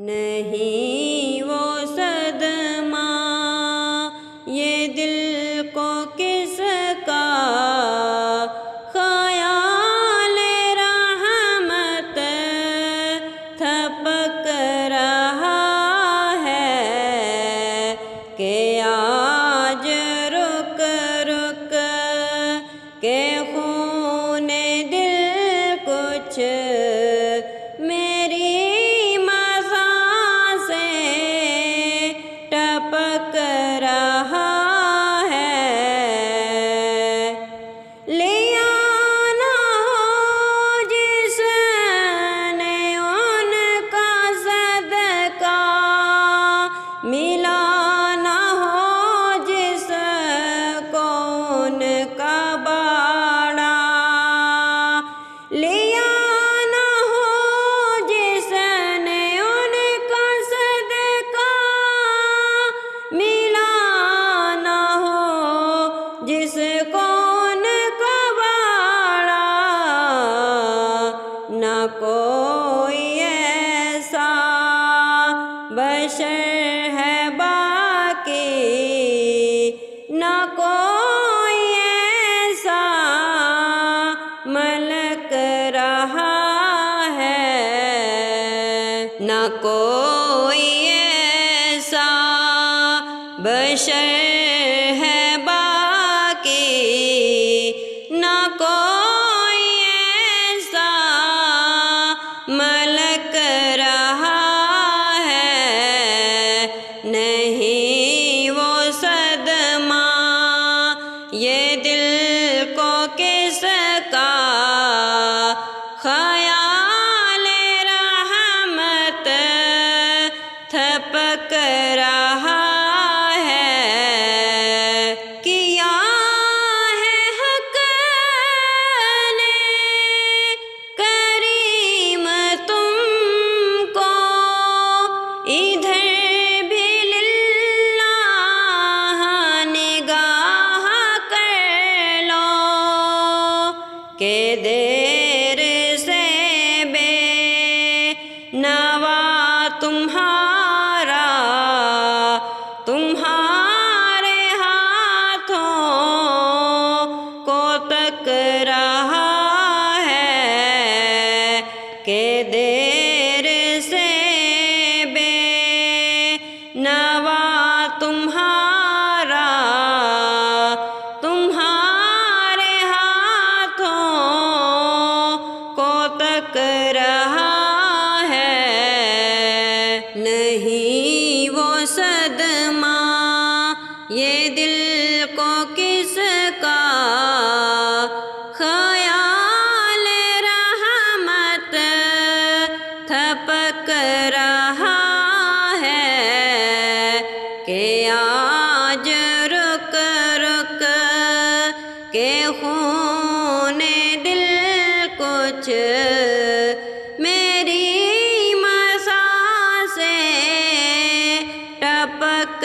نہیں وہ صدمہ یہ دل کو کس کا خیال رحمت تھپک رہا ہے کہ آج رک رک کے خون دل کچھ میری مزاح سے ٹپک رہا ہے۔ لیا نہ ہو جس نے ان کا صدقہ، ملا نہ ہو جس کو ان کا باڑا، لیا نہ ہو جس نے ان کا صدقہ، ملا نہ ہو جس کو ان کا باڑا، نہ کوئی ایسا بشر ہے باقی، نہ کوئی ایسا ملک رہا ہے، نہ کوئی ایسا بشر ہے باقی، نہ کوئی ایسا ملک رہا ہے۔ نہیں وہ صدمہ یہ دل کو کس کا خیال رحمت تھپک رہا ہے۔ کیا ہے حق نے کریم تم کو، ادھر بھی للہ نگاہ کر لو کہ دیر سے بے نوا تمہارا تمہارے ہاتھوں کو تک رہا ہے، کہ دیر سے بے نوا تمہارا تمہارے ہاتھوں کو تک رہا ہے۔ نہیں وہ صدمہ یہ دل کو کس کا خیال رحمت تھپک رہا ہے، کہ آج رک رک کے خون دل کچھ میری مزاح سے ٹپک